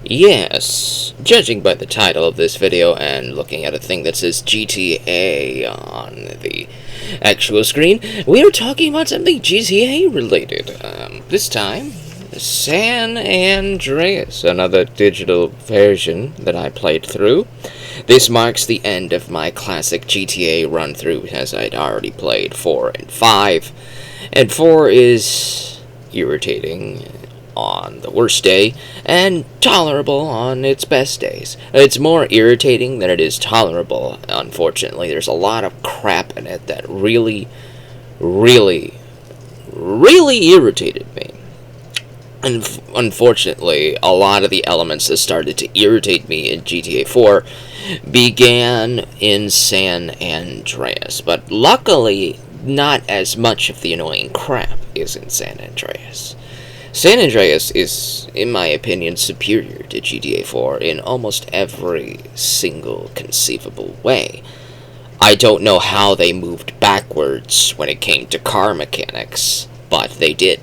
Yes, judging by the title of this video and looking at a thing that says GTA on the actual screen, we are talking about something GTA related. This time, San Andreas, another digital version that I played through. This marks the end of my classic GTA run-through, as I'd already played 4 and 5. And 4 is irritating on the worst day, and tolerable on its best days. It's more irritating than it is tolerable, unfortunately. There's a lot of crap in it that really irritated me. And unfortunately, a lot of the elements that started to irritate me in GTA 4 began in San Andreas, but luckily, not as much of the annoying crap is in San Andreas. San Andreas is, in my opinion, superior to GTA 4 in almost every single conceivable way. I don't know how they moved backwards when it came to car mechanics, but they did.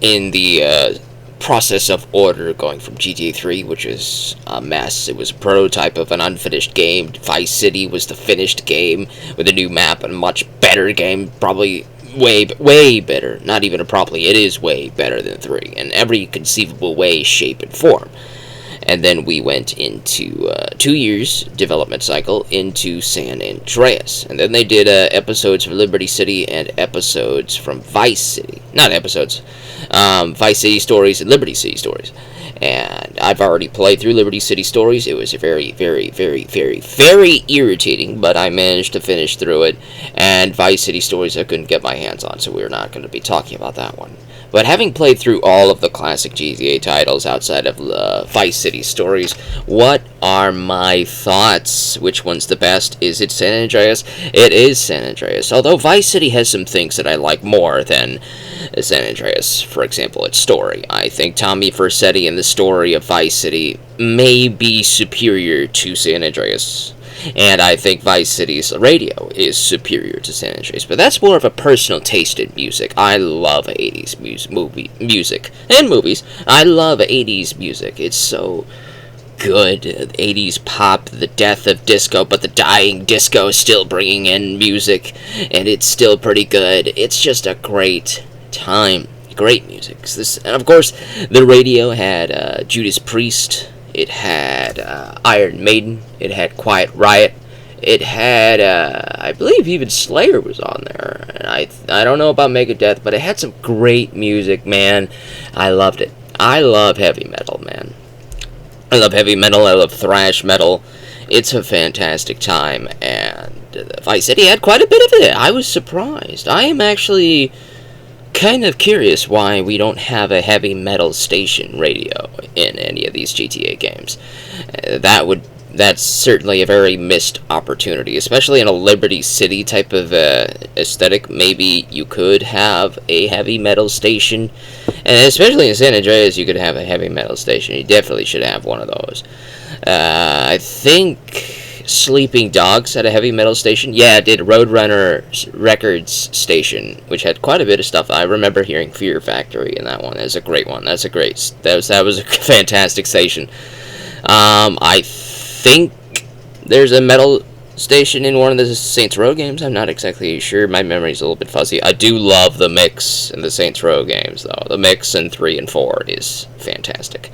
In the process of order going from GTA 3, which was a mess, it was a prototype of an unfinished game. Vice City was the finished game with a new map and a much better game, probably way better. Not even probably, it is way better than 3 in every conceivable way, shape, and form. And then we went into 2 years development cycle into San Andreas, and then they did episodes from Liberty City and episodes from Vice City. Not episodes, Vice City stories and Liberty City stories. And I've already played through Liberty City stories. It was very irritating, but I managed to finish through it. And Vice City stories I couldn't get my hands on, so we're not going to be talking about that one. But having played through all of the classic GTA titles outside of Vice City stories, what are my thoughts? Which one's the best? Is it San Andreas? It is San Andreas. Although Vice City has some things that I like more than San Andreas. For example, its story. I think Tommy Vercetti and the story of Vice City may be superior to San Andreas. And I think Vice City's radio is superior to San Andreas. But that's more of a personal taste in music. I love 80s music and movies. I love 80s music. It's so good. 80s pop, the death of disco, but the dying disco is still bringing in music. And it's still pretty good. It's just a great time. Great music. And of course, the radio had Judas Priest. It had Iron Maiden. It had Quiet Riot. It had, I believe even Slayer was on there. And I don't know about Megadeth, but it had some great music, man. I loved it. I love heavy metal, man. I love heavy metal. I love thrash metal. It's a fantastic time. And Vice City had quite a bit of it. I was surprised. I am actually kind of curious why we don't have a heavy metal station radio in any of these GTA games. That's certainly a very missed opportunity, especially in a Liberty City type of aesthetic. Maybe you could have a heavy metal station, and especially in San Andreas, you could have a heavy metal station. You definitely should have one of those. I think Sleeping Dogs had a heavy metal station. Yeah, it did. Roadrunner Records station, which had quite a bit of stuff. I remember hearing Fear Factory in that one. That was a great one. That was a fantastic station. I think there's a metal station in one of the Saints Row games. I'm not exactly sure. My memory's a little bit fuzzy. I do love the mix in the Saints Row games, though. The mix in 3 and 4 is fantastic.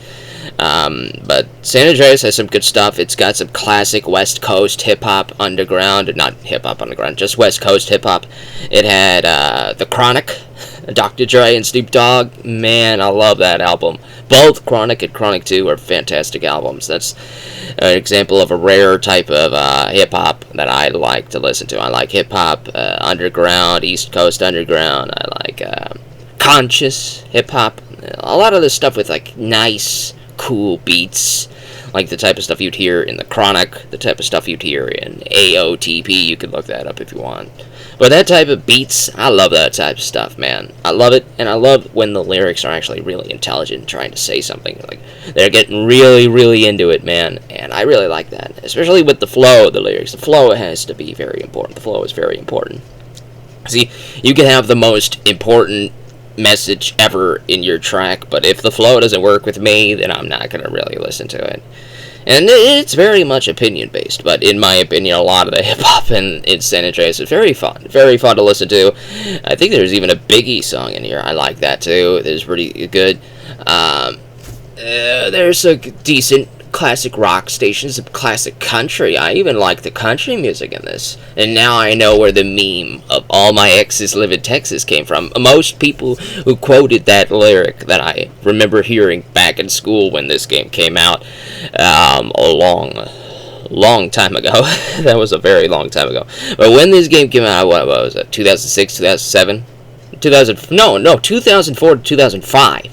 But San Andreas has some good stuff. It's got some classic West Coast hip-hop underground. Not hip-hop underground, just West Coast hip-hop. It had The Chronic, Dr. Dre and Snoop Dogg. Man, I love that album. Both Chronic and Chronic 2 are fantastic albums. That's an example of a rare type of hip-hop that I like to listen to. I like hip-hop, underground, East Coast underground. I like conscious hip-hop. A lot of this stuff with like nice, cool beats, like the type of stuff you'd hear in the Chronic, the type of stuff you'd hear in AOTP. You could look that up if you want. But that type of beats, I love that type of stuff, man. I love it, and I love when the lyrics are actually really intelligent and trying to say something. Like, they're getting really into it, man. And I really like that, especially with the flow of the lyrics. The flow has to be very important. The flow is very important. See, you can have the most important message ever in your track, but if the flow doesn't work with me, then I'm not going to really listen to it. And it's very much opinion based, but in my opinion, a lot of the hip hop in San Andreas is very fun to listen to. I think there's even a Biggie song in here. I like that too. It's pretty good. There's a decent classic rock stations, some classic country. I even like the country music in this. And now I know where the meme of all my exes live in Texas came from. Most people who quoted that lyric that I remember hearing back in school when this game came out, a long time ago. That was a very long time ago. But when this game came out, what was it? 2006, 2007? 2004 to 2005.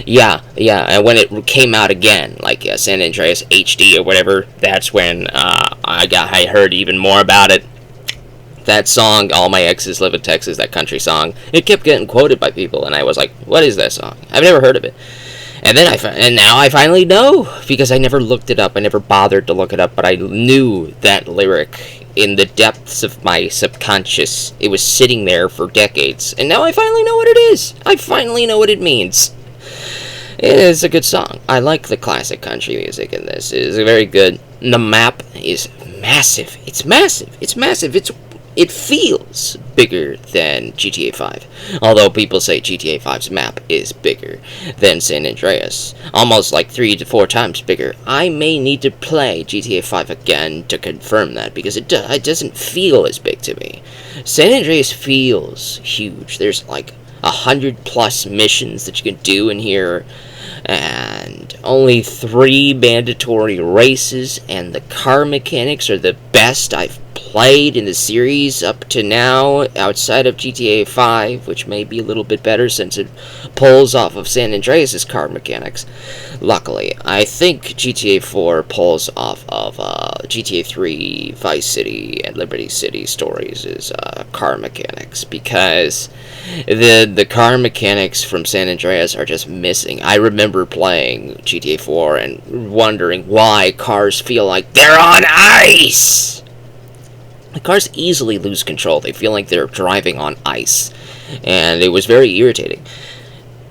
Yeah, and when it came out again, like San Andreas HD or whatever, that's when I heard even more about it. That song, All My Exes Live in Texas, that country song, it kept getting quoted by people, and I was like, what is that song? I've never heard of it. And then now I finally know, because I never looked it up, I never bothered to look it up, but I knew that lyric in the depths of my subconscious. It was sitting there for decades, and now I finally know what it is. I finally know what it means. It is a good song. I like the classic country music in this. It is very good. The map is massive. It's massive. It feels bigger than GTA 5. Although people say GTA 5's map is bigger than San Andreas. Almost like 3 to 4 times bigger. I may need to play GTA 5 again to confirm that, because it doesn't feel as big to me. San Andreas feels huge. There's like 100+ missions that you can do in here, and only 3 mandatory races, and the car mechanics are the best I've played in the series up to now, outside of GTA 5, which may be a little bit better since it pulls off of San Andreas' car mechanics. Luckily, I think GTA 4 pulls off of GTA 3, Vice City, and Liberty City stories' car mechanics, because the car mechanics from San Andreas are just missing. I remember playing GTA 4 and wondering why cars feel like they're on ice. The cars easily lose control. They feel like they're driving on ice, and it was very irritating.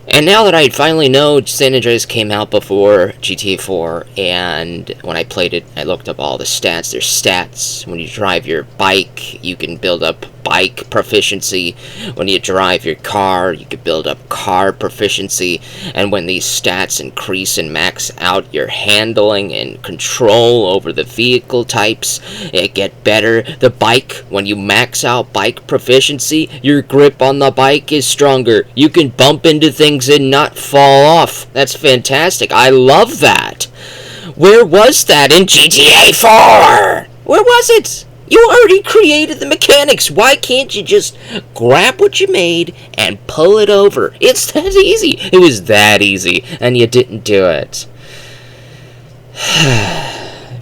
And now that I finally know San Andreas came out before GTA 4, and when I played it, I looked up all the stats. There's stats. When you drive your bike, you can build up bike proficiency. When you drive your car, you can build up car proficiency. And when these stats increase and max out, your handling and control over the vehicle types, it get better. The bike, when you max out bike proficiency, your grip on the bike is stronger. You can bump into things and not fall off. That's fantastic. I love that. Where was that in GTA 4? Where was it? You already created the mechanics. Why can't you just grab what you made and pull it over? It's that easy. It was that easy, and you didn't do it.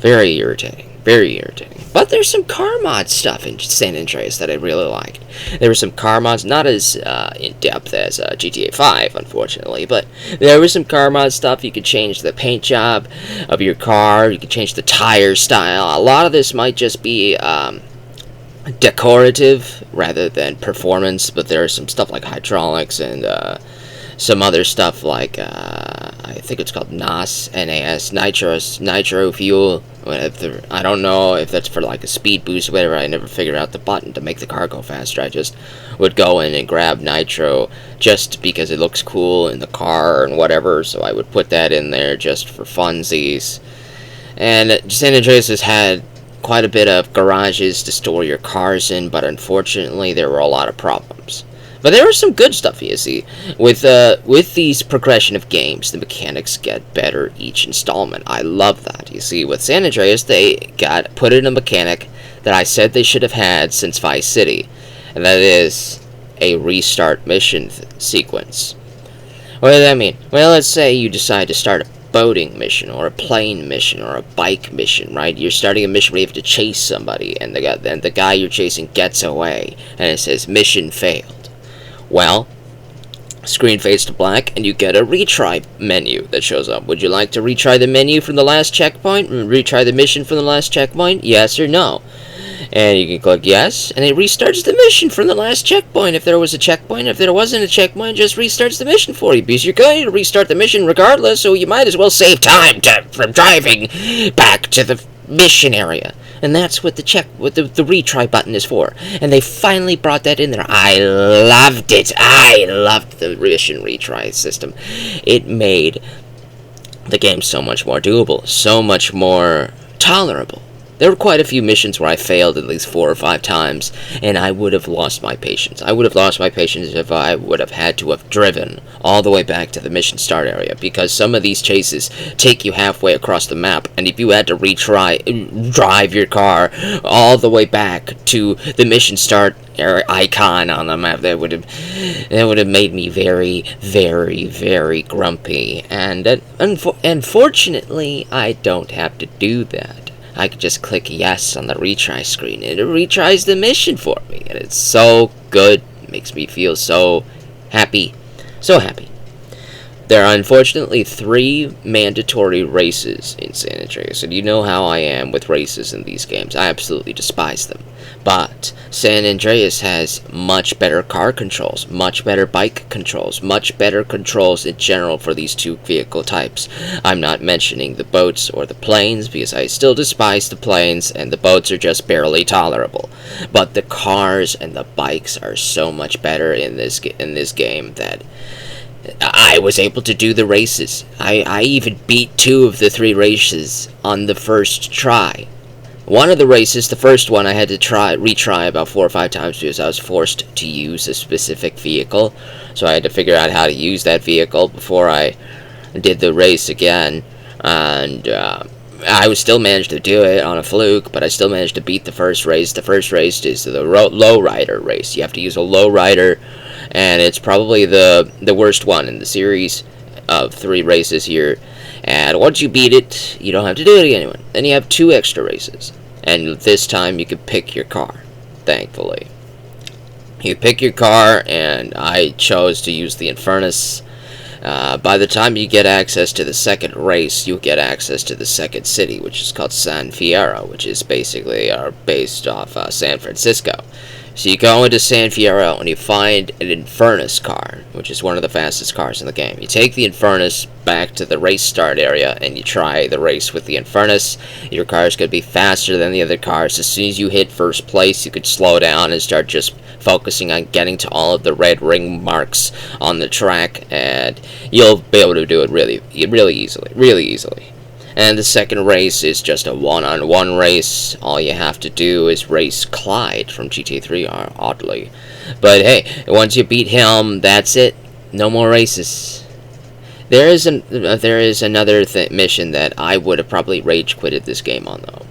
Very irritating. Very irritating. But there's some car mod stuff in San Andreas that I really liked. There were some car mods, not as in-depth as GTA 5, unfortunately, but there was some car mod stuff. You could change the paint job of your car, you could change the tire style. A lot of this might just be decorative rather than performance, but there's some stuff like hydraulics and some other stuff like, I think it's called NAS, nitro fuel. I don't know if that's for like a speed boost or whatever. I never figured out the button to make the car go faster. I just would go in and grab nitro just because it looks cool in the car and whatever, so I would put that in there just for funsies. And San Andreas has had quite a bit of garages to store your cars in, but unfortunately there were a lot of problems. But there was some good stuff, you see. With these progression of games, the mechanics get better each installment. I love that. You see, with San Andreas, they put in a mechanic that I said they should have had since Vice City, and that is a restart mission sequence. What does that mean? Well, let's say you decide to start a boating mission, or a plane mission, or a bike mission, right? You're starting a mission where you have to chase somebody, and the guy you're chasing gets away, and it says, mission failed. Well, screen fades to black, and you get a retry menu that shows up. Would you like to retry the menu from the last checkpoint? Retry the mission from the last checkpoint? Yes or no? And you can click yes, and it restarts the mission from the last checkpoint. If there was a checkpoint, if there wasn't a checkpoint, it just restarts the mission for you. Because you're going to restart the mission regardless, so you might as well save time from driving back to the mission area. And that's what the retry button is for. And they finally brought that in there. I loved it. I loved the mission retry system. It made the game so much more doable, so much more tolerable. There were quite a few missions where I failed at least 4 or 5 times, and I would have lost my patience. I would have lost my patience if I would have had to have driven all the way back to the mission start area, because some of these chases take you halfway across the map, and if you had to drive your car all the way back to the mission start icon on the map, that would have made me very, very, very grumpy. And unfortunately, I don't have to do that. I could just click yes on the retry screen, and it retries the mission for me, and it's so good. It makes me feel so happy. So happy. There are unfortunately 3 mandatory races in San Andreas, and you know how I am with races in these games. I absolutely despise them. But San Andreas has much better car controls, much better bike controls, much better controls in general for these 2 vehicle types. I'm not mentioning the boats or the planes, because I still despise the planes, and the boats are just barely tolerable. But the cars and the bikes are so much better in this game that I was able to do the races. I even beat 2 of the 3 races on the first try. One of the races, the first one, I had to retry about 4 or 5 times because I was forced to use a specific vehicle. So I had to figure out how to use that vehicle before I did the race again. And I still managed to do it on a fluke, but I still managed to beat the first race. The first race is the lowrider race. You have to use a lowrider, and it's probably the worst one in the series of 3 races here. And once you beat it, you don't have to do it again. Then you have 2 extra races. And this time you can pick your car, thankfully. You pick your car, and I chose to use the Infernus. By the time you get access to the second race, you get access to the second city, which is called San Fierro, which is basically based off San Francisco. So you go into San Fierro and you find an Infernus car, which is one of the fastest cars in the game. You take the Infernus back to the race start area and you try the race with the Infernus. Your car is going to be faster than the other cars. As soon as you hit first place, you could slow down and start just focusing on getting to all of the red ring marks on the track, and you'll be able to do it really easily. And the second race is just a one-on-one race. All you have to do is race Clyde from GTA 3, oddly. But hey, once you beat him, that's it. No more races. There is another mission that I would have probably rage quitted this game on, though.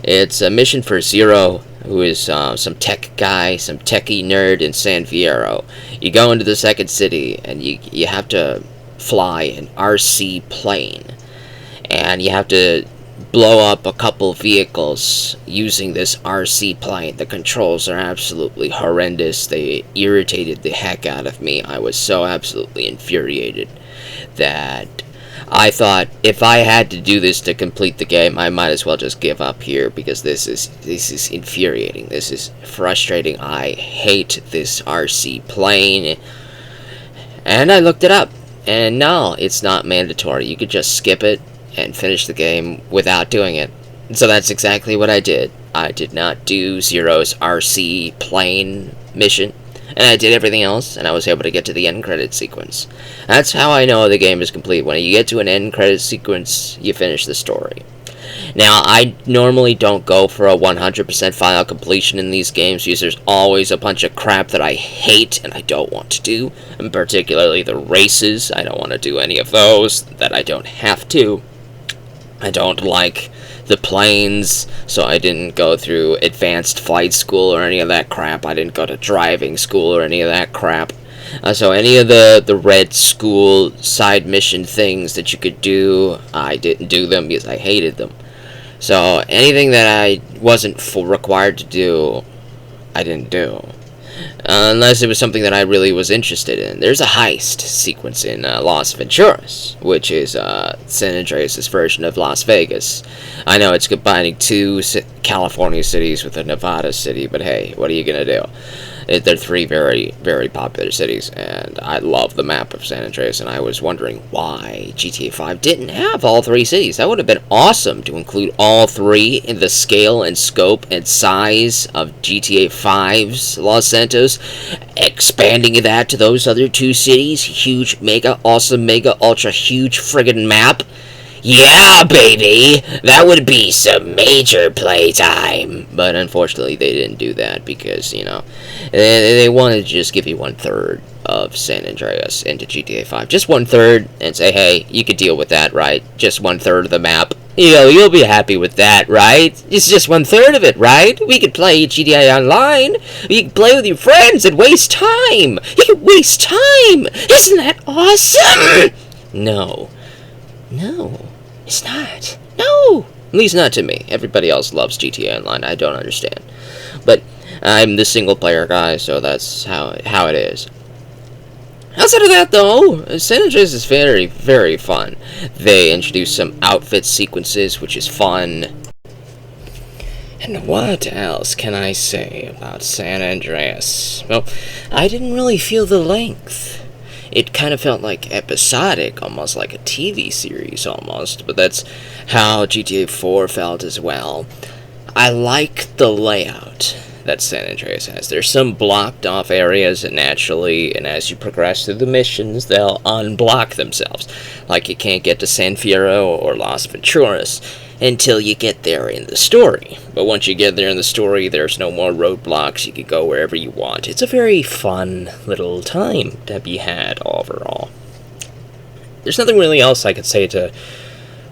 It's a mission for Zero, who is some tech guy, some techie nerd in San Fierro. You go into the second city, and you have to fly an RC plane. And you have to blow up a couple vehicles using this RC plane. The controls are absolutely horrendous. They irritated the heck out of me. I was so absolutely infuriated that I thought if I had to do this to complete the game, I might as well just give up here, because this is infuriating. This is frustrating. I hate this RC plane. And I looked it up, and no, it's not mandatory. You could just skip it and finish the game without doing it. So that's exactly what I did. I did not do Zero's RC plane mission, and I did everything else, and I was able to get to the end credit sequence. That's how I know the game is complete. When you get to an end credit sequence, you finish the story. Now, I normally don't go for a 100% final completion in these games, because there's always a bunch of crap that I hate and I don't want to do, and particularly the races. I don't want to do any of those that I don't have to. I don't like the planes, so I didn't go through advanced flight school or any of that crap. I didn't go to driving school or any of that crap. So any of the red school side mission things that you could do, I didn't do them because I hated them. So anything that I wasn't required to do, I didn't do. unless it was something that I really was interested in. There's a heist sequence in Las Venturas, which is San Andreas' version of Las Vegas. I know it's combining two California cities with a Nevada city, but hey, what are you gonna do? They're three very, very popular cities, and I love the map of San Andreas, and I was wondering why GTA 5 didn't have all three cities. That would have been awesome to include all three in the scale and scope and size of GTA 5's Los Santos, expanding that to those other two cities. Huge, mega, awesome, mega, ultra, huge friggin' map. Yeah, baby! That would be some major playtime! But unfortunately, they didn't do that because, you know, they wanted to just give you 1/3 of San Andreas into GTA 5. Just 1/3, and say, hey, you could deal with that, right? Just 1/3 of the map. You know, you'll be happy with that, right? It's just 1/3 of it, right? We could play GTA Online. You can play with your friends and waste time. You can waste time. Isn't that awesome? No. No, it's not. No! At least not to me. Everybody else loves GTA Online. I don't understand. But I'm the single-player guy, so that's how it is. Outside of that, though, San Andreas is very, very fun. They introduce some outfit sequences, which is fun. And what else can I say about San Andreas? Well, I didn't really feel the length. It kind of felt like episodic, almost like a TV series almost, but that's how GTA 4 felt as well. I like the layout that San Andreas has. There's some blocked off areas, and naturally, and as you progress through the missions, they'll unblock themselves. Like you can't get to San Fierro or Las Venturas until you get there in the story. But once you get there in the story, there's no more roadblocks. You can go wherever you want. It's a very fun little time to be had overall. There's nothing really else I could say to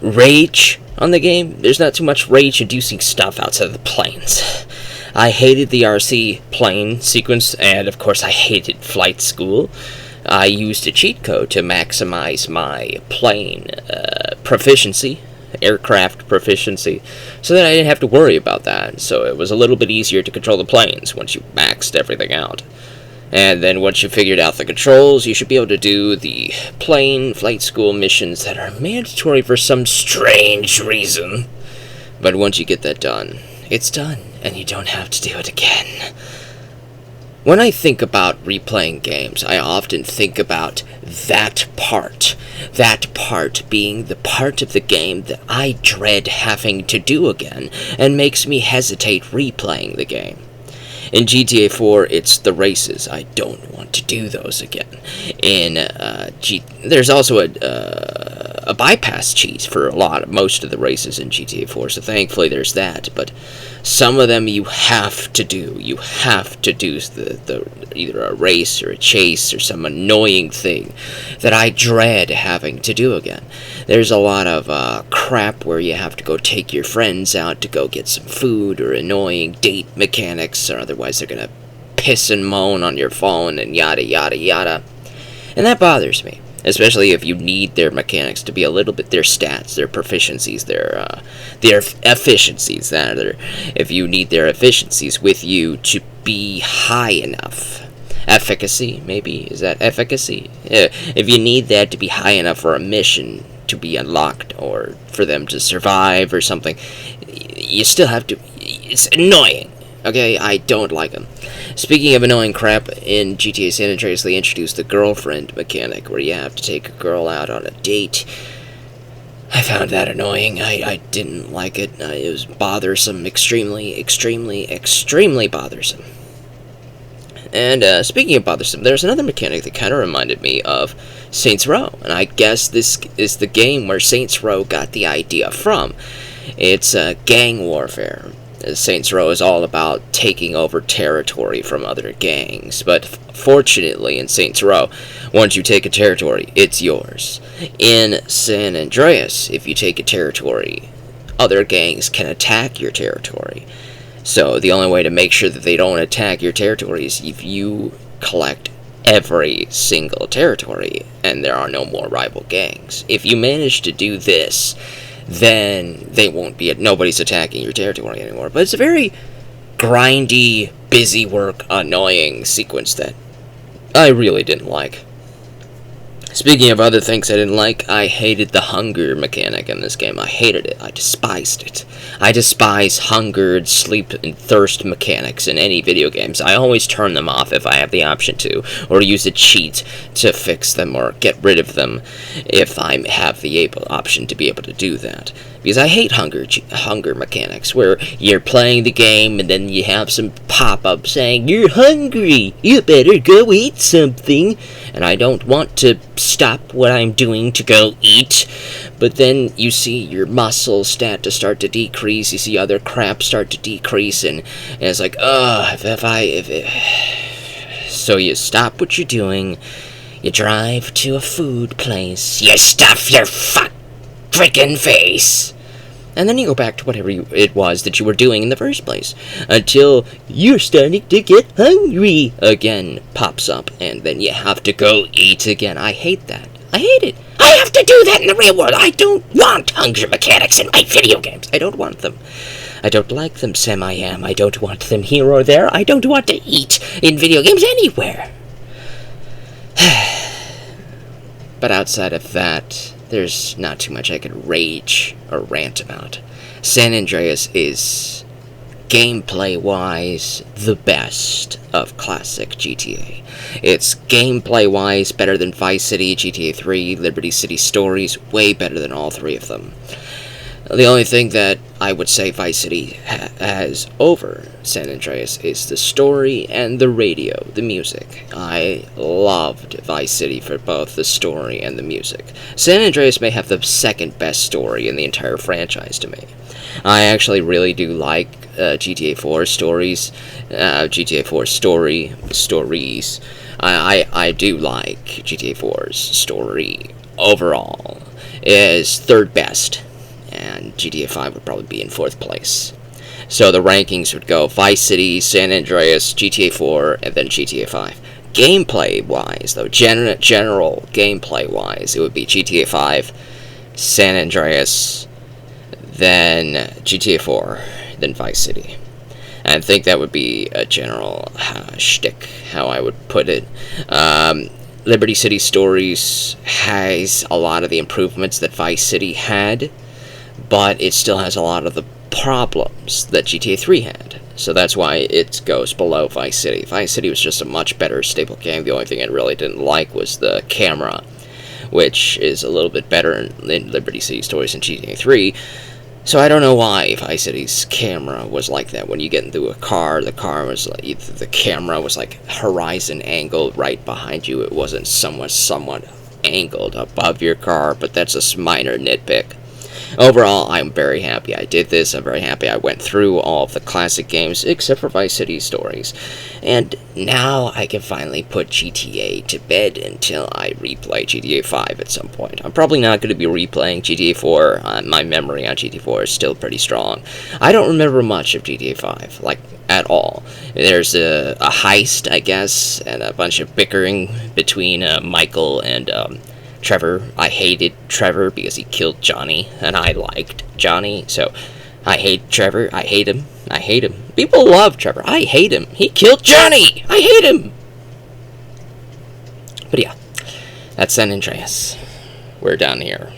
rage on the game. There's not too much rage-inducing stuff outside of the planes. I hated the RC plane sequence, and of course I hated flight school. I used a cheat code to maximize my plane proficiency, aircraft proficiency, so that I didn't have to worry about that. So it was a little bit easier to control the planes once you maxed everything out. And then once you figured out the controls, you should be able to do the plane flight school missions that are mandatory for some strange reason. But once you get that done, it's done, and you don't have to do it again. When I think about replaying games, I often think about that part being the part of the game that I dread having to do again, and makes me hesitate replaying the game. In GTA 4, it's the races. I don't want to do those again. There's also a bypass cheat for most of the races in GTA 4, so thankfully there's that. But some of them you have to do. You have to do either a race or a chase or some annoying thing that I dread having to do again. There's a lot of crap where you have to go take your friends out to go get some food, or annoying date mechanics, or otherwise they're gonna piss and moan on your phone and yada yada yada. And that bothers me, especially if you need their mechanics to be a little bit, their stats, their proficiencies, their efficiencies, if you need their efficiencies with you to be high enough. Efficacy, maybe? Is that efficacy? If you need that to be high enough for a mission to be unlocked, or for them to survive or something, you still have to. It's annoying. Okay, I don't like them. Speaking of annoying crap, in GTA San Andreas they introduced the girlfriend mechanic, where you have to take a girl out on a date. I found that annoying. I didn't like it. It was bothersome. Extremely, extremely, extremely bothersome. And speaking of bothersome, there's another mechanic that kind of reminded me of Saints Row, and I guess this is the game where Saints Row got the idea from. It's gang warfare. Saints Row is all about taking over territory from other gangs, but fortunately in Saints Row, once you take a territory, it's yours. In San Andreas, if you take a territory, other gangs can attack your territory. So the only way to make sure that they don't attack your territory is if you collect every single territory, and there are no more rival gangs. If you manage to do this, then they won't be. Nobody's attacking your territory anymore. But it's a very grindy, busy work, annoying sequence that I really didn't like. Speaking of other things I didn't like, I hated the hunger mechanic in this game. I hated it. I despised it. I despise hunger, sleep, and thirst mechanics in any video games. I always turn them off if I have the option to, or use a cheat to fix them or get rid of them if I have the option to be able to do that. Because I hate hunger mechanics, where you're playing the game and then you have some pop-up saying, "You're hungry, you better go eat something." And I don't want to stop what I'm doing to go eat. But then you see your muscles start to decrease, you see other crap start to decrease, and it's like, So you stop what you're doing, you drive to a food place, you stuff your freaking face, and then you go back to whatever it was that you were doing in the first place, until you're starting to get hungry again pops up, and then you have to go eat again. I hate that. I hate it. I have to do that in the real world. I don't want hunger mechanics in my video games. I don't want them. I don't like them, Sam I am. I don't want them here or there. I don't want to eat in video games anywhere. But outside of that, there's not too much I could rage or rant about. San Andreas is, gameplay-wise, the best of classic GTA. It's gameplay-wise better than Vice City, GTA 3, Liberty City Stories, way better than all three of them. The only thing that I would say Vice City has over San Andreas is the story and the radio, the music. I loved Vice City for both the story and the music. San Andreas may have the second best story in the entire franchise to me. I actually really do like GTA 4 stories, GTA 4 stories. I do like GTA 4's story overall. It is third best, and GTA 5 would probably be in fourth place. So the rankings would go Vice City, San Andreas, GTA 4, and then GTA 5. Gameplay-wise, though, general gameplay-wise, it would be GTA 5, San Andreas, then GTA 4, then Vice City. I think that would be a general shtick, how I would put it. Liberty City Stories has a lot of the improvements that Vice City had, but it still has a lot of the problems that GTA 3 had. So that's why it goes below Vice City. Vice City was just a much better, stable game. The only thing I really didn't like was the camera, which is a little bit better in Liberty City Stories and GTA 3. So I don't know why Vice City's camera was like that. When you get into a car, the camera was like horizon angled right behind you. It wasn't somewhat angled above your car, but that's a minor nitpick. Overall, I'm very happy I did this. I'm very happy I went through all of the classic games, except for Vice City Stories. And now I can finally put GTA to bed until I replay GTA 5 at some point. I'm probably not going to be replaying GTA 4. My memory on GTA 4 is still pretty strong. I don't remember much of GTA 5, like, at all. There's a heist, I guess, and a bunch of bickering between Michael and Trevor. I hated Trevor because he killed Johnny, and I liked Johnny, so I hate Trevor. I hate him. I hate him. People love Trevor. I hate him. He killed Johnny! I hate him! But yeah, that's San Andreas. We're down here.